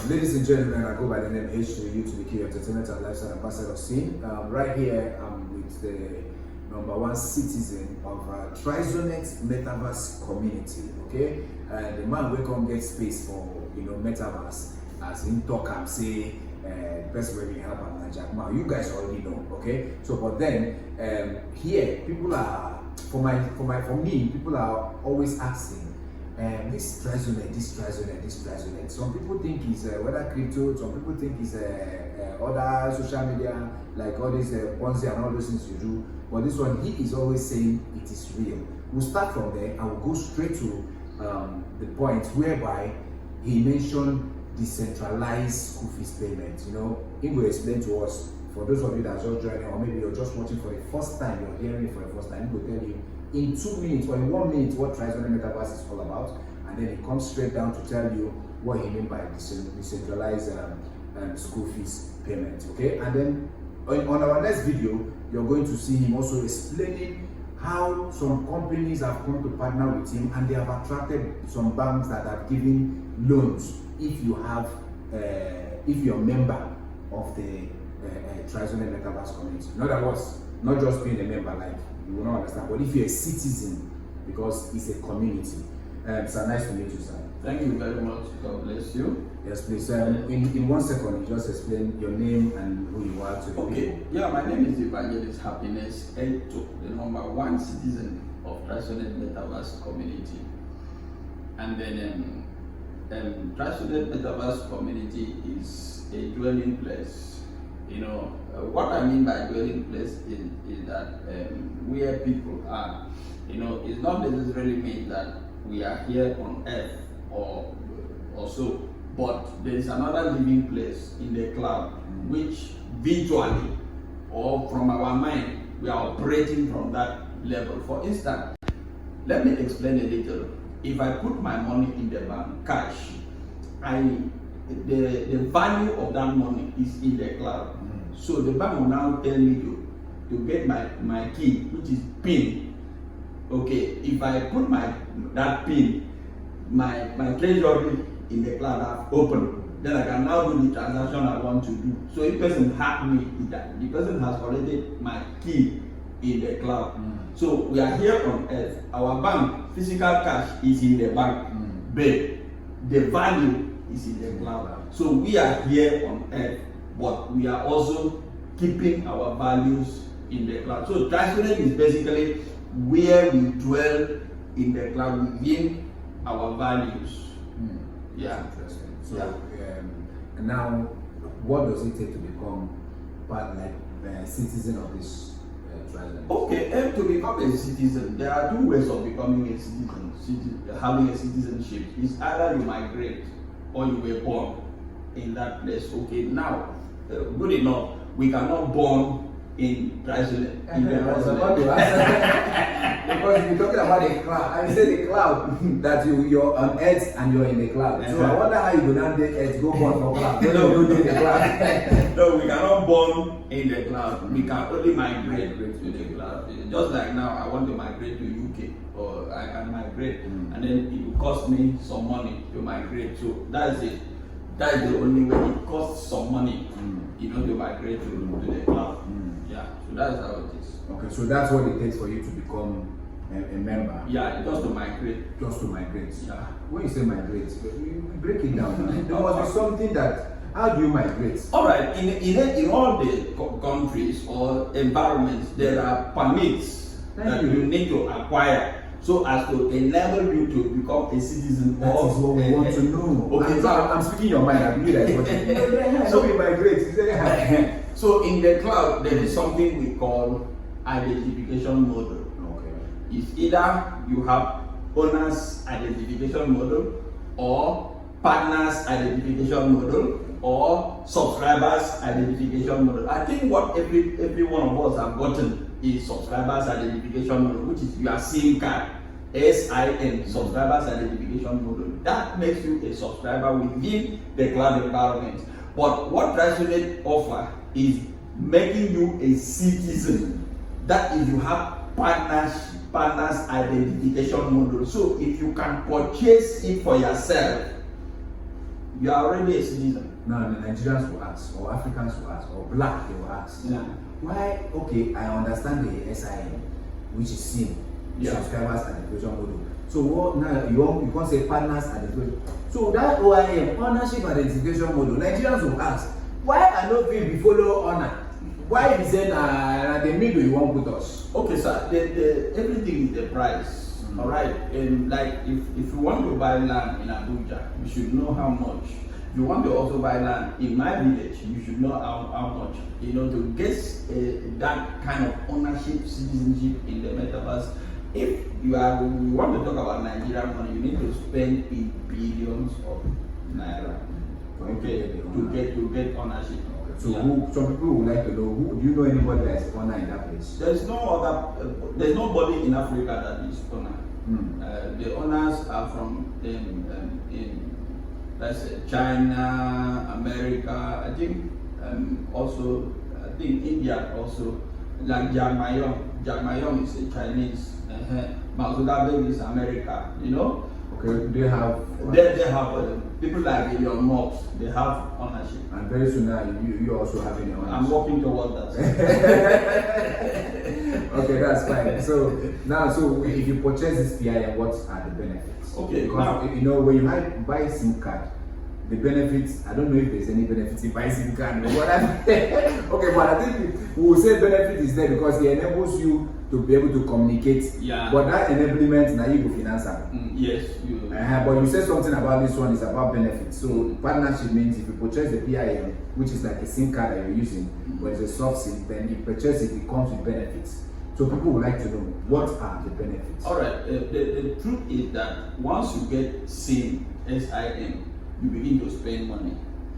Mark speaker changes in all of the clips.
Speaker 1: Ladies and gentlemen, I go by the name HUKtv, Entertainment and Lifestyle Ambassador Scene. Right here, I'm with the #1 citizen of Trizonet Metabas community. Okay, the man will come get space for Metabas as in talk and say the person will help and Jack. Now you guys already know. Okay, so but then here people are for me people are always asking. This Trizonet. Some people think it's whether crypto, some people think it's other social media, like all these Ponzi and all those things you do. But this one, he is always saying it is real. We'll start from there and we'll go straight to the point whereby he mentioned decentralized school fees payment. He will explain to us, for those of you that are just joining, or maybe you're just watching for the first time, you're hearing it for the first time, he will tell you in 2 minutes or in 1 minute what Trizonet Metabas is all about, and then he comes straight down to tell you what he means by decentralized school fees payment. Okay, and then on our next video you're going to see him also explaining how some companies have come to partner with him and they have attracted some banks that are giving loans if you have if you're a member of the Trizonet Metabas community. In other words, not just being a member, like you will not understand, but if you're a citizen, because it's a community. So nice to meet you, sir.
Speaker 2: Thank you very much. God bless you.
Speaker 1: Yes, please. In 1 second, you just explain your name and who you are to the people.
Speaker 2: Yeah, my name is Evangelist Happiness Eto, the #1 citizen of Trizonet Metabas community. And then Trizonet Metabas community is a dwelling place. What I mean by dwelling place is that where people are. It's not necessarily mean that we are here on earth or so, but there is another living place in the cloud which virtually or from our mind we are operating from that level. For instance, let me explain a little. If I put my money in the bank, cash, the value of that money is in the cloud. So the bank will now tell me to get my key, which is PIN. Okay, if I put that PIN, my treasury in the cloud have opened, then I can now do the transaction I want to do. So if person hacked me, the person has collected my key in the cloud. So we are here on earth. Our bank, physical cash is in the bank, but the value is in the cloud. So we are here on earth, but we are also keeping our values in the cloud. So Trizonet is basically where we dwell in the cloud within our values. Yeah.
Speaker 1: That's interesting. So now, what does it take to become a citizen of this Trizonet?
Speaker 2: Okay, to become a citizen, there are 2 ways of becoming a citizen, having a citizenship. It's either you migrate or you were born in that place. Okay, now, good enough, we cannot born in Trizonet.
Speaker 1: Because you're talking about the cloud. I say the cloud that you're on earth and you're in the cloud. So I wonder how you go down there earth, go born for cloud. No, in the cloud.
Speaker 2: No, we cannot born in the cloud. We can only migrate to the cloud. Just like now, I want to migrate to UK, or I can migrate, and then it will cost me some money to migrate. So that's it. That is the only way. It costs some money, to migrate to the cloud. Yeah, so that's how it is.
Speaker 1: Okay, so that's what it takes for you to become a member.
Speaker 2: Yeah, just to migrate.
Speaker 1: Just to migrate.
Speaker 2: Yeah.
Speaker 1: When you say migrate, you break it down. There must be something that. How do you migrate?
Speaker 2: All right. In all the countries or environments, there are permits that you need to acquire, so as to enable you to become a citizen.
Speaker 1: That is what we want to know. Okay, so I'm speaking your mind. I believe that's what you know. So we migrate.
Speaker 2: So in the cloud, there is something we call identification model.
Speaker 1: Okay.
Speaker 2: It's either you have owner's identification model, or partner's identification model, or subscribers identification model. I think what every one of us have gotten is subscribers identification model, which is your SIM card, SIN, subscribers identification model. That makes you a subscriber within the cloud environment. But what Trizonet offer is making you a citizen. That is, you have partners identification model. So if you can purchase it for yourself, You are already a citizen.
Speaker 1: Now the Nigerians will ask, or Africans will ask, or black they will ask.
Speaker 2: Yeah.
Speaker 1: Why? Okay, I understand the SIM, which is SIM,
Speaker 2: Yeah.
Speaker 1: subscribers identification model. So what now you can't say partners identification. So that OIM, ownership identification model, Nigerians will ask, why I not be follow honor? Why is it the middle you won't put us?
Speaker 2: Okay, sir. Everything is the price.
Speaker 1: Mm-hmm.
Speaker 2: All right. And like if you want to buy land in Abuja, you should know how much. If you want to also buy land in my village, you should know how much. You know, to get that kind of ownership, citizenship in the Metabas. If you want to talk about Nigerian money, you need to spend in billions of naira. Okay, to get ownership.
Speaker 1: So some people would like to know, do you know anybody that is owner in that place?
Speaker 2: There's nobody in Africa that is owner. The owners are from let's say China, America, I think also India also, like Jack Mayong is a Chinese, Mazudabe is America, you know.
Speaker 1: Okay, they have
Speaker 2: people like Elon Musk, they have ownership.
Speaker 1: And very soon now you also have any ownership.
Speaker 2: I'm working towards that.
Speaker 1: Okay, that's fine. So now, if you purchase this PIN, what are the benefits?
Speaker 2: Okay,
Speaker 1: because
Speaker 2: now,
Speaker 1: you know when you buy a SIM card, the benefits, I don't know if there's any benefits in buying SIM card. Okay, but I think we will say benefit is there because it enables you to be able to communicate.
Speaker 2: Yeah.
Speaker 1: But that enablement now you will finance it.
Speaker 2: Yes, you.
Speaker 1: But you said something about this one is about benefits. So partnership means if you purchase the PIN, which is like a SIM card that you're using, but it's a soft SIM, then you purchase it comes with benefits. So people would like to know what are the benefits.
Speaker 2: All right. The truth is that once you get SIM, SIM, you begin to spend money.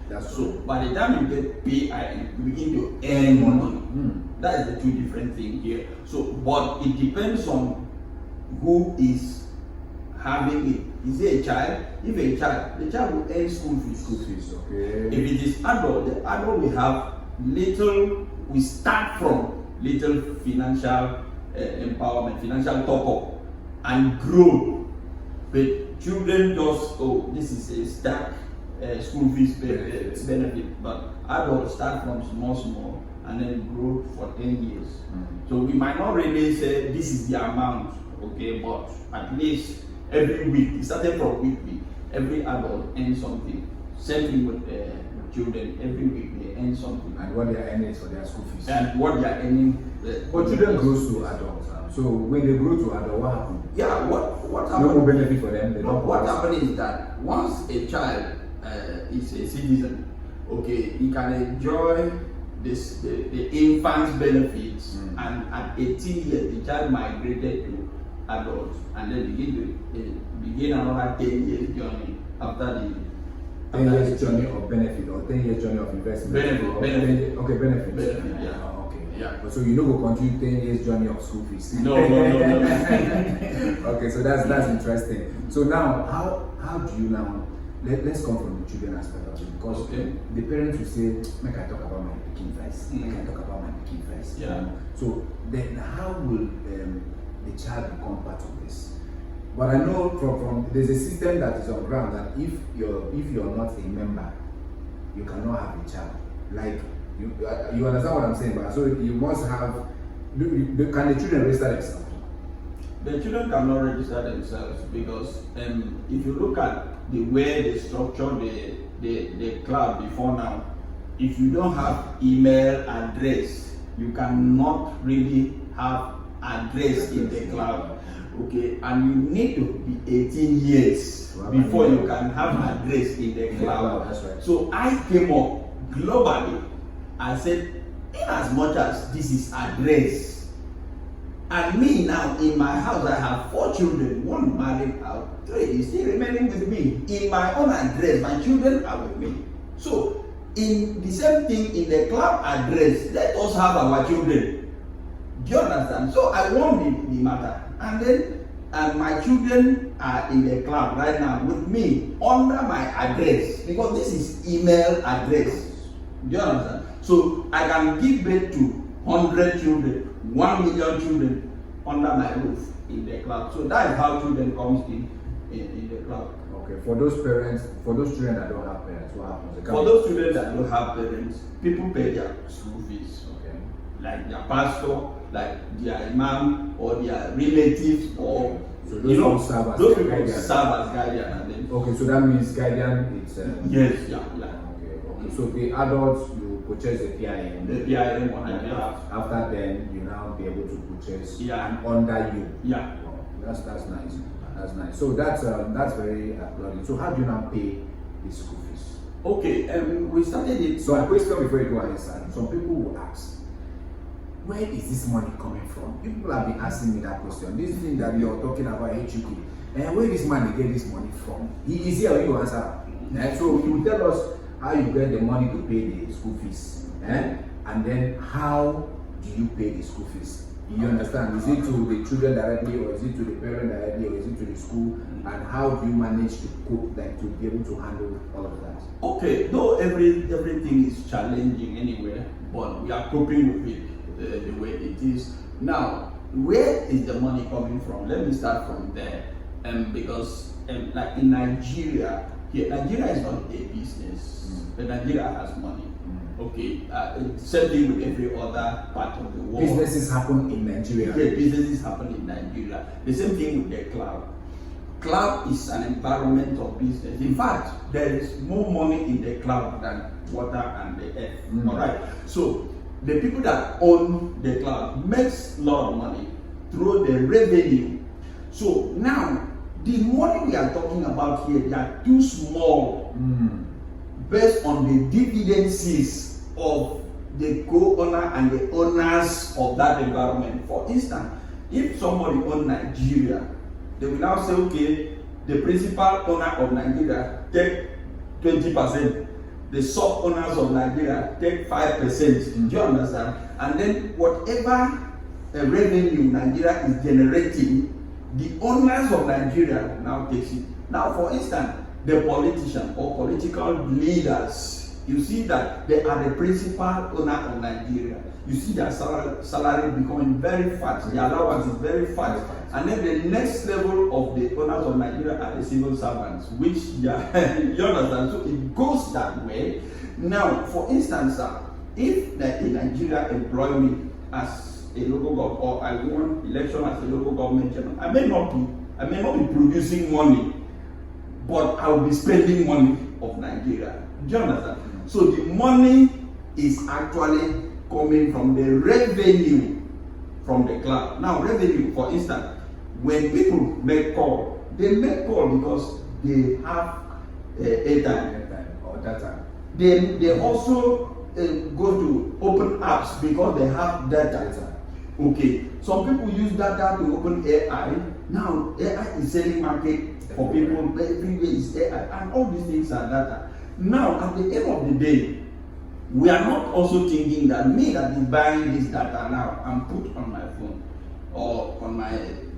Speaker 1: That's
Speaker 2: so. By the time you get PIN, you begin to earn money. That is the two different things here. So, but it depends on who is having it. Is it a child? If a child, the child will earn school fees.
Speaker 1: Okay.
Speaker 2: If it is adult, the adult will have little. We start from little financial empowerment, financial top-up, and grow. But children just, this is a stack school fees benefit. But adults start from small, and then grow for 10 years. So we might not really say this is the amount, okay, but at least every week, starting from weekly, every adult earns something. Same thing with children, every week they earn something.
Speaker 1: And what they are earning is for their school fees.
Speaker 2: And what they are earning.
Speaker 1: But children grows to adults. So when they grow to adult, what happens?
Speaker 2: Yeah, what happens?
Speaker 1: No more benefit for them.
Speaker 2: What happens is that once a child is a citizen, okay, he can enjoy the infant's benefits, and at 18 years the child migrated to adults, and then begin another 10 years journey after the
Speaker 1: 10 years journey of benefit or 10 years journey of investment.
Speaker 2: Benefit.
Speaker 1: Okay, benefit.
Speaker 2: Benefit, yeah.
Speaker 1: Okay.
Speaker 2: Yeah.
Speaker 1: So you know we'll continue 10 years journey of school fees.
Speaker 2: No.
Speaker 1: Okay, so that's interesting. So now how do you now let's come from the children aspect of it, because the parents will say, make I talk about my pikin first. Make I talk about my pikin first.
Speaker 2: Yeah.
Speaker 1: So then how will the child become part of this? But I know from there's a system that is on ground that if you're not a member, you cannot have a child. Like you understand what I'm saying? But so you must have. Can the children register themselves?
Speaker 2: The children cannot register themselves because if you look at the way they structure the cloud before now, if you don't have email address, you cannot really have address in the cloud. Okay, and you need to be 18 years before you can have address in the cloud.
Speaker 1: That's right.
Speaker 2: So I came up globally and said, in as much as this is address, and me now in my house I have 4 children, 1 married out, 3 is still remaining with me. In my own address, my children are with me. So in the same thing in the cloud address, let us have our children. Do you understand? So I won the matter. And then my children are in the cloud right now with me under my address, because this is email address. Do you understand? So I can give birth to 100 children, 1 million children under my roof in the cloud. So that is how children comes in the cloud.
Speaker 1: Okay, for those children that don't have parents, what happens?
Speaker 2: For those children that don't have parents, people pay their school fees.
Speaker 1: Okay.
Speaker 2: Like their pastor, like their imam, or their relatives, or
Speaker 1: so those people serve
Speaker 2: as guardian. And then,
Speaker 1: okay, so that means guardian is
Speaker 2: yes, yeah.
Speaker 1: Okay, so the adults you purchase the PIN.
Speaker 2: The PIN one, and
Speaker 1: after then you now be able to purchase
Speaker 2: and
Speaker 1: under you.
Speaker 2: Yeah.
Speaker 1: Wow, that's nice. That's nice. So that's very applauding. So how do you now pay the school fees?
Speaker 2: Okay, we started it.
Speaker 1: So a question before you go ahead, sir. Some people will ask, where is this money coming from? People have been asking me that question. This thing that you're talking about, HUK, and where this man get this money from? He is here when you answer. So you tell us how you get the money to pay the school fees, and then how do you pay the school fees? You understand? Is it to the children directly, or is it to the parent directly, or is it to the school? And how do you manage to cope, like to be able to handle all of that?
Speaker 2: Okay, though everything is challenging anywhere, but we are coping with it the way it is. Now, where is the money coming from? Let me start from there. Because like in Nigeria, Nigeria is not a business, but Nigeria has money. Okay, same thing with every other part of the world.
Speaker 1: Businesses happen in Nigeria.
Speaker 2: Yeah, businesses happen in Nigeria. The same thing with the cloud. Cloud is an environment of business. In fact, there is more money in the cloud than water and the earth. All right. So the people that own the cloud makes a lot of money through the revenue. So now the money we are talking about here, they are too small. Based on the dividends of the co-owner and the owners of that environment. For instance, if somebody owns Nigeria, they will now say, okay, the principal owner of Nigeria take 20%, the sub-owners of Nigeria take 5%. Do you understand? And then whatever revenue Nigeria is generating, the owners of Nigeria will now take it. Now, for instance, the politician or political leaders, you see that they are the principal owner of Nigeria. You see their salary becoming very fast, the allowance is very fast. And then the next level of the owners of Nigeria are the civil servants, which you understand. So it goes that way. Now, for instance, if in Nigeria employ me as a local government, or I won election as a local government chairman, I may not be producing money, but I will be spending money of Nigeria. Do you understand? So the money is actually coming from the revenue from the cloud. Now, revenue, for instance, when people make call, they make call because they have airtime
Speaker 1: or data.
Speaker 2: They also go to open apps because they have data. Okay, some people use data to open AI. Now, AI is selling market for people, everywhere is AI, and all these things are data. Now, at the end of the day, we are not also thinking that me that is buying this data now and put on my phone or on my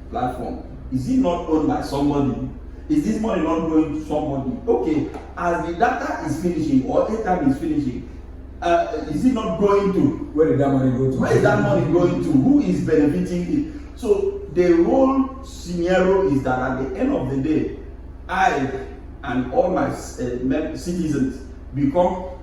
Speaker 2: platform, is it not owned by somebody? Is this money not going to somebody? Okay, as the data is finishing or airtime is finishing, is it not going to?
Speaker 1: Where did that money go to?
Speaker 2: Where is that money going to? Who is benefiting it? So the whole scenario is that at the end of the day, I and all my citizens they follow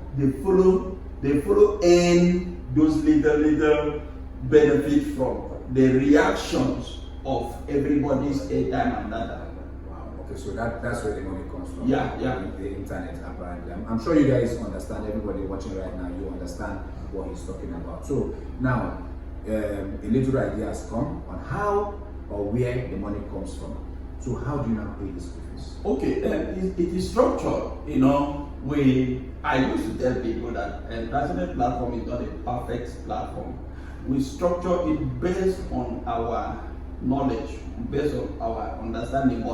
Speaker 2: earn those little benefits from the reactions of everybody's airtime and data.
Speaker 1: Wow. Okay, so that's where the money comes from.
Speaker 2: Yeah.
Speaker 1: The internet, apparently. I'm sure you guys understand. Everybody watching right now, you understand what he's talking about. So now, a little idea has come on how or where the money comes from. So how do you now pay this fees?
Speaker 2: Okay, it is structured. I used to tell people that a Transnet platform is not a perfect platform. We structure it based on our knowledge, based on our understanding,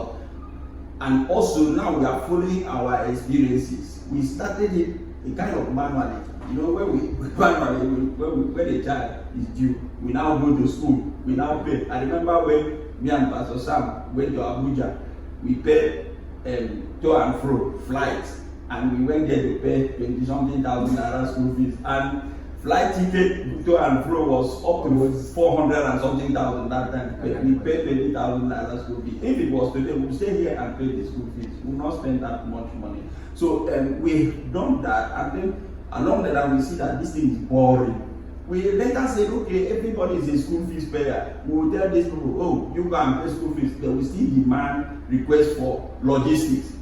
Speaker 2: and also now we are following our experiences. We started it a kind of manually. When the child is due, we now go to school, we now pay. I remember when me and Pastor Sam went to Abuja, we paid to and fro flights, and we went there to pay 20-something thousand naira school fees. And flight ticket to and fro was up to 400 and something thousand that time. We paid 20,000 naira school fee. If it was today, we would stay here and pay the school fees. We will not spend that much money. So we've done that, and then along the line we see that this thing is boring. We later said, okay, everybody is a school fees payer. We will tell these people, oh, you go and pay school fees. They will still demand requests for logistics.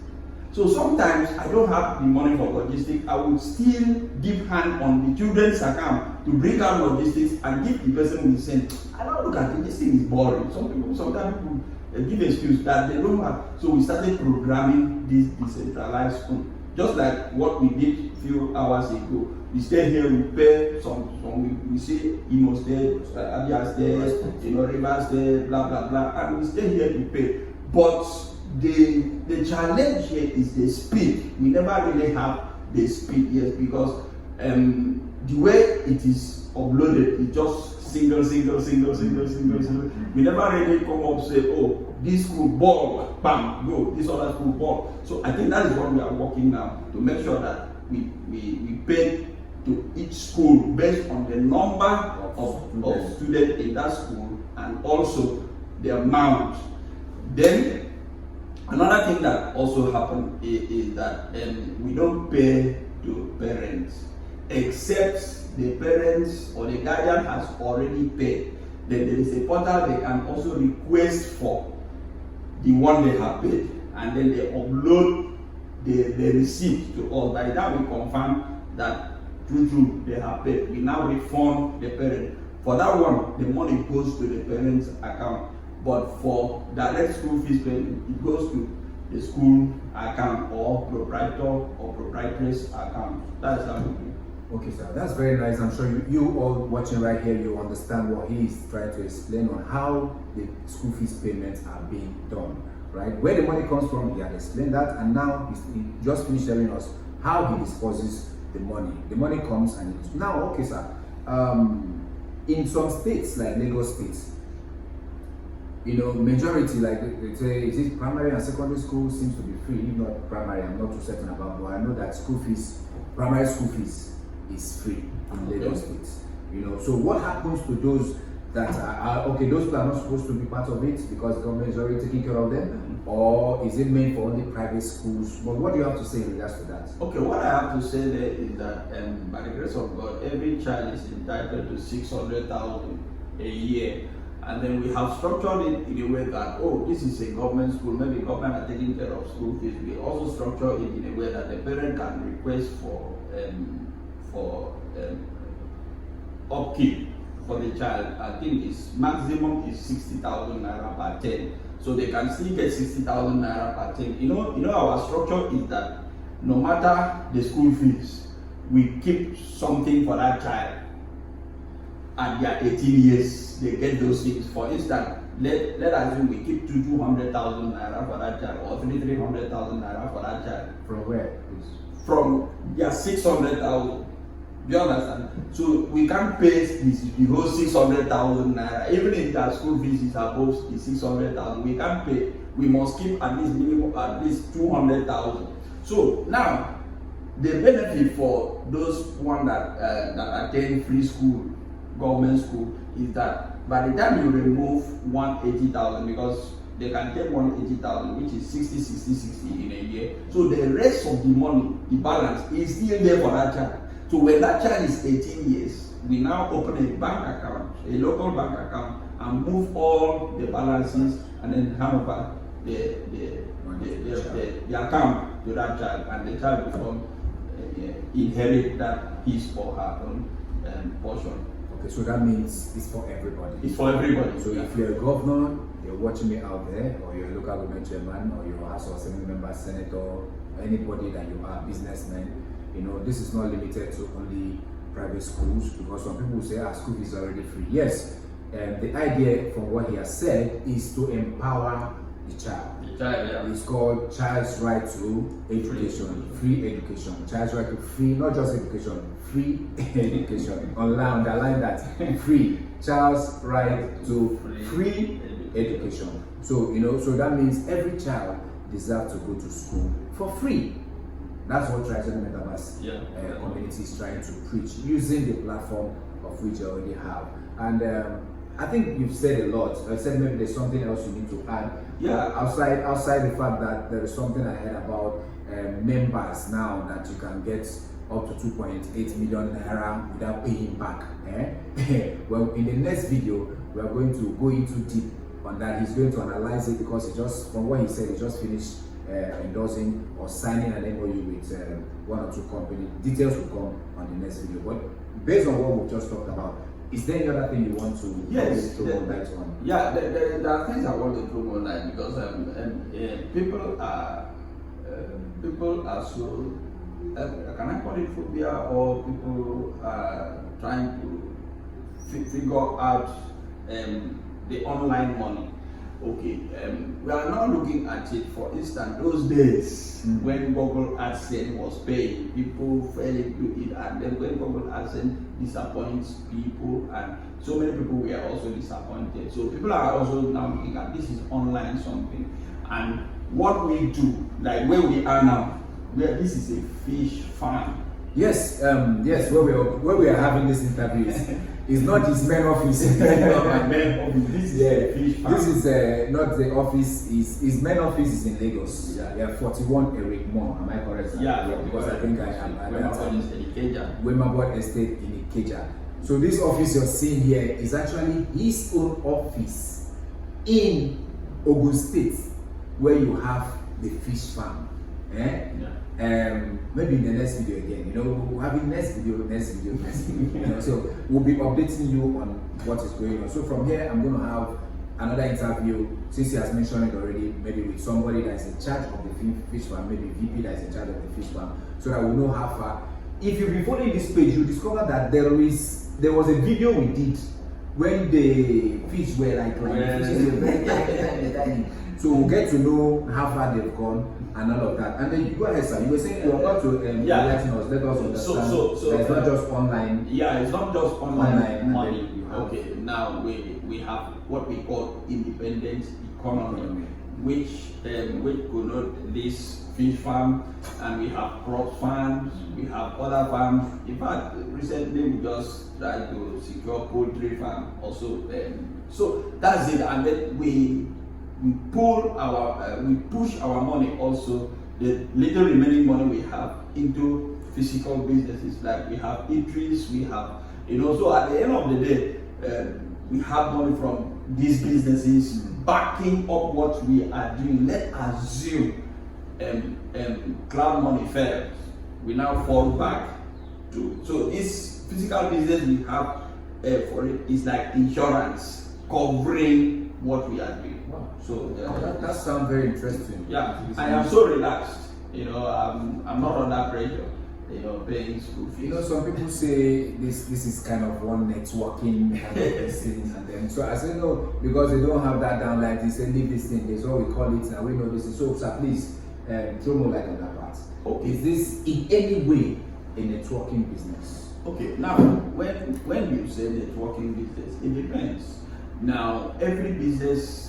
Speaker 2: So sometimes I don't have the money for logistics. I will still give hand on the children's account to bring out logistics and give the person who is sent. I don't look at it, this thing is boring. Sometimes people give excuse that they don't have. So we started programming this decentralized school. Just like what we did a few hours ago. We stay here, we pay we say Imo State, Abia State, Rivers State, blah blah blah, and we stay here to pay. But the challenge here is the speed. We never really have the speed yet because the way it is uploaded is just single. We never really come up say, oh, this school ball, bam, go, this other school ball. So I think that is what we are working now to make sure that we pay to each school based on the number of students in that school and also the amount. Then another thing that also happened is that we don't pay to parents except the parents or the guardian has already paid. Then there is a portal they can also request for the one they have paid, and then they upload the receipt to us. By the time we confirm that true they have paid, we now refund the parent. For that one, the money goes to the parent's account. But for direct school fees payment, it goes to the school account or proprietor or proprietor's account. That's how we do.
Speaker 1: Okay, sir, that's very nice. I'm sure you all watching right here, you understand what he is trying to explain on how the school fees payments are being done, right? Where the money comes from, he had explained that, and now he just finished telling us how he disposes the money. The money comes and it's now, okay, sir. In some states like Lagos states, majority, like they say, is it primary and secondary school seems to be free. If not primary, I'm not too certain about, but I know that primary school fees is free in Lagos states. So what happens to those that are okay? Those people are not supposed to be part of it because the government is already taking care of them, or is it meant for only private schools? But what do you have to say in regards to that?
Speaker 2: Okay, what I have to say there is that by the grace of God, every child is entitled to 600,000 a year. And then we have structured it in a way that, this is a government school, maybe government are taking care of school fees. We also structure it in a way that the parent can request for upkeep for the child. I think its maximum is 60,000 naira per term. So they can still get 60,000 naira per term. Our structure is that no matter the school fees, we keep something for that child. At their 18 years, they get those things. For instance, let us assume we keep 200,000 naira for that child, or 300,000 naira for that child.
Speaker 1: From where?
Speaker 2: From their 600,000. Do you understand? So we can't pay the whole 600,000 naira. Even if their school fees is above the 600,000, we can't pay. We must keep at least 200,000. So now, the benefit for those one that attend free school, government school, is that by the time you remove 180,000, because they can take 180,000, which is 60 in a year. So the rest of the money, the balance, is still there for that child. So when that child is 18 years, we now open a bank account, a local bank account, and move all the balances and then hand over the account to that child, and the child will inherit that his or her own portion.
Speaker 1: Okay, so that means it's for everybody.
Speaker 2: It's for everybody.
Speaker 1: So if you're a governor, you're watching me out there, or you're a local government chairman, or you're a House of Assembly member, senator, or anybody that you are, businessman, this is not limited to only private schools, because some people say our school fees are already free. Yes, the idea from what he has said is to empower the child. It's called Child's Right to Education, free education. Child's right to free, not just education, free education. Underline that, free. Child's right to free education. So, so that means every child deserves to go to school for free. That's what Trizonet Metabas community is trying to preach, using the platform of which you already have. And I think you've said a lot. I said maybe there's something else you need to add.
Speaker 2: Yeah.
Speaker 1: Outside the fact that there is something I heard about members now that you can get up to 2.8 million naira without paying back. Well, in the next video, we are going to go into deep on that. He's going to analyze it because he just, from what he said, he just finished endorsing or signing an MOU with one or two companies. Details will come on the next video. But based on what we've just talked about, is there any other thing you want to throw more light on?
Speaker 2: Yeah, there are things I want to throw more light because people are so can I call it phobia, or people are trying to figure out the online money. Okay, we are now looking at it. For instance, those days when Google AdSense was paying, people fell into it, and then when Google AdSense disappoints people, and so many people were also disappointed. So people are also now looking at this is online something, and what we do, like where we are now, where this is a fish farm.
Speaker 1: Yes, yes. Where we are having this interview is not his main office.
Speaker 2: Not my main office. This is a fish farm.
Speaker 1: This is not the office. His main office is in Lagos.
Speaker 2: Yeah.
Speaker 1: 41 Eric Moore. Am I correct?
Speaker 2: Yeah.
Speaker 1: Because I think I am.
Speaker 2: Wemabod
Speaker 1: Estate in Ikeja. So this office you're seeing here is actually his own office in Ogun State, where you have the fish farm. Maybe in the next video again, we'll have it next video. So we'll be updating you on what is going on. So from here, I'm going to have another interview, since he has mentioned it already, maybe with somebody that is in charge of the fish farm, maybe VP that is in charge of the fish farm, so that we know how far. If you've been following this page, you discover that there was a video we did when the fish were like the fishes were very tiny. So we'll get to know how far they've gone and all of that. And then you go ahead, sir. You were saying you were about to let us understand
Speaker 2: so
Speaker 1: that it's not just online.
Speaker 2: Yeah, it's not just online money.
Speaker 1: Okay,
Speaker 2: now we have what we call independent economy, which connote this fish farm, and we have crop farms, we have other farms. In fact, recently we just tried to secure poultry farm also. So that's it, and then we push our money also, the little remaining money we have, into physical businesses. Like we have eateries, we have, so at the end of the day, we have money from these businesses backing up what we are doing. Let's assume cloud money fails, we now fall back to, so this physical business we have for it is like insurance covering what we are doing.
Speaker 1: Wow.
Speaker 2: So
Speaker 1: that sounds very interesting.
Speaker 2: Yeah, I am so relaxed. I'm not under pressure. Paying school fees.
Speaker 1: Some people say this is kind of one networking kind of thing, and then so I say no, because they don't have that down like this. They leave this thing. That's what we call it, and we know this. So please throw more light on that part.
Speaker 2: Okay.
Speaker 1: Is this in any way a networking business?
Speaker 2: Okay. Now, when you say networking business, it depends. Now, every business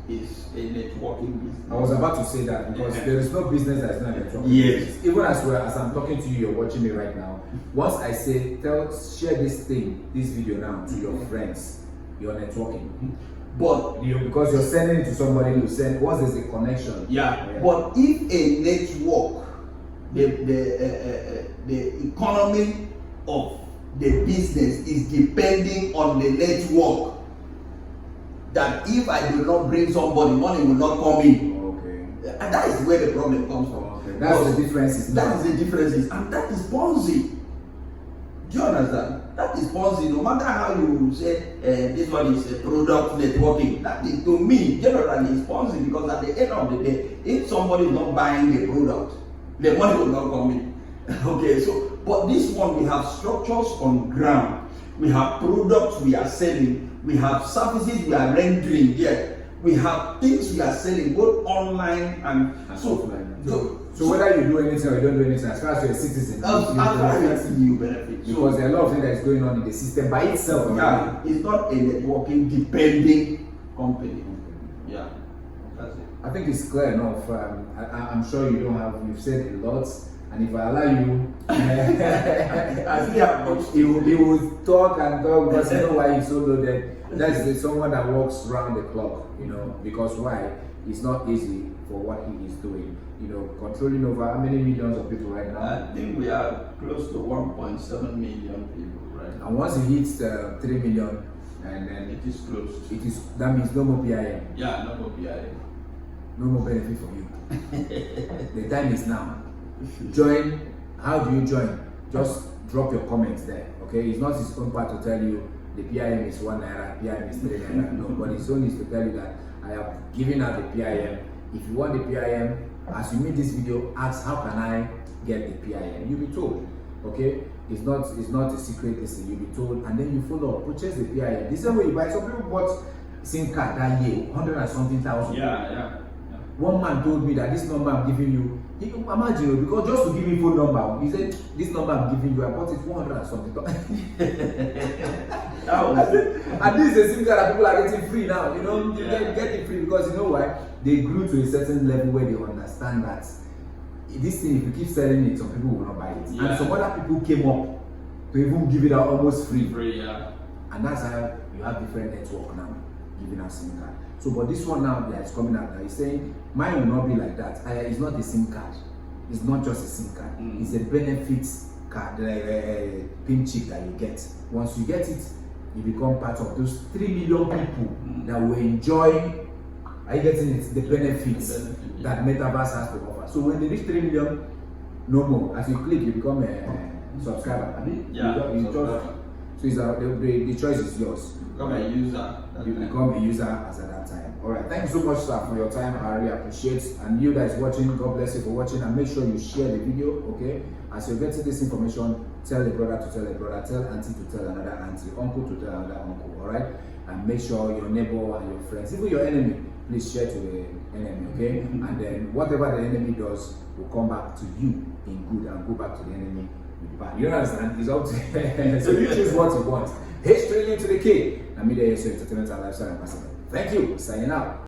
Speaker 2: is a networking business. I
Speaker 1: was about to say that because there is no business that is not a networking
Speaker 2: business.
Speaker 1: Even as I'm talking to you, you're watching me right now. Once I say, share this video now to your friends, you're networking.
Speaker 2: But
Speaker 1: because you're sending it to somebody, you send. Once there's a connection.
Speaker 2: Yeah. But if a network, the economy of the business is depending on the network, that if I do not bring somebody, money will not come in.
Speaker 1: Okay.
Speaker 2: And that is where the problem comes from.
Speaker 1: Okay. That's the difference.
Speaker 2: That is the difference, and that is Ponzi. Do you understand? That is Ponzi. No matter how you say this one is a product networking, that is, to me, generally is Ponzi, because at the end of the day, if somebody is not buying the product, the money will not come in. Okay, so but this one, we have structures on ground, we have products we are selling, we have services we are rendering here, we have things we are selling both online and
Speaker 1: offline. So whether you do anything or you don't do anything, as far as you're a citizen,
Speaker 2: you benefit.
Speaker 1: Because there are a lot of things that is going on in the system by itself.
Speaker 2: Yeah, it's not a networking depending company. Yeah, that's it.
Speaker 1: I think it's clear enough. I'm sure you've said a lot, And if I allow you,
Speaker 2: I see how much
Speaker 1: he will talk and talk because you know why he's so loaded. That's someone that walks round the clock, you know, because why? It's not easy for what he is doing. You know, controlling over how many millions of people right now?
Speaker 2: I think we are close to 1.7 million people right now.
Speaker 1: And once he hits 3 million, and then
Speaker 2: It is close.
Speaker 1: that means no more PIM,
Speaker 2: Yeah, no more PIM.
Speaker 1: no more benefit for you. The time is now. Join. How do you join? Just drop your comments there. Okay, it's not his own part to tell you the PIM is 1 naira, PIM is 3 naira. No, but his own is to tell you that I have given out the PIM. If you want the PIM, as you meet this video, ask how can I get the PIM? You'll be told. Okay, it's not a secret. Listen, you'll be told, and then you follow up, purchase the PIM. This is way you buy. Some people bought SIM card that year, 100 and something thousand.
Speaker 2: Yeah.
Speaker 1: One man told me that this number I'm giving you, imagine, because just to give me phone number, he said this number I'm giving you, I bought it 100 and something. And this is a SIM card that people are getting free now. You know, you get it free because you know why? They grew to a certain level where they understand that this thing, if you keep selling it, some people will not buy it.
Speaker 2: Yeah.
Speaker 1: And some other people came up to even give it out almost free.
Speaker 2: Yeah.
Speaker 1: And that's how you have different network now giving out SIM card. So, but this one now that is coming out now, he's saying mine will not be like that. It's not a SIM card. It's not just a SIM card. It's a benefits card, pin chip that you get. Once you get it, you become part of those 3 million people that will enjoy. Are you getting it? The benefits that Metabas has to offer. So when they reach 3 million, no more. As you click, you become a subscriber. So the choice is yours.
Speaker 2: Become a user.
Speaker 1: You become a user as at that time. Alright, thank you so much, sir, for your time. I really appreciate it. And you that is watching, God bless you for watching. And make sure you share the video, okay? As you're getting this information, tell a brother to tell a brother, tell auntie to tell another auntie, uncle to tell another uncle, alright? And make sure your neighbor and your friends, even your enemy, please share to the enemy, okay? And then whatever the enemy does will come back to you in good and go back to the enemy with bad. You understand? It's up to you. So you choose what you want. H3 to the K. And me there, so entertainment and lifestyle ambassador. Thank you. Signing out.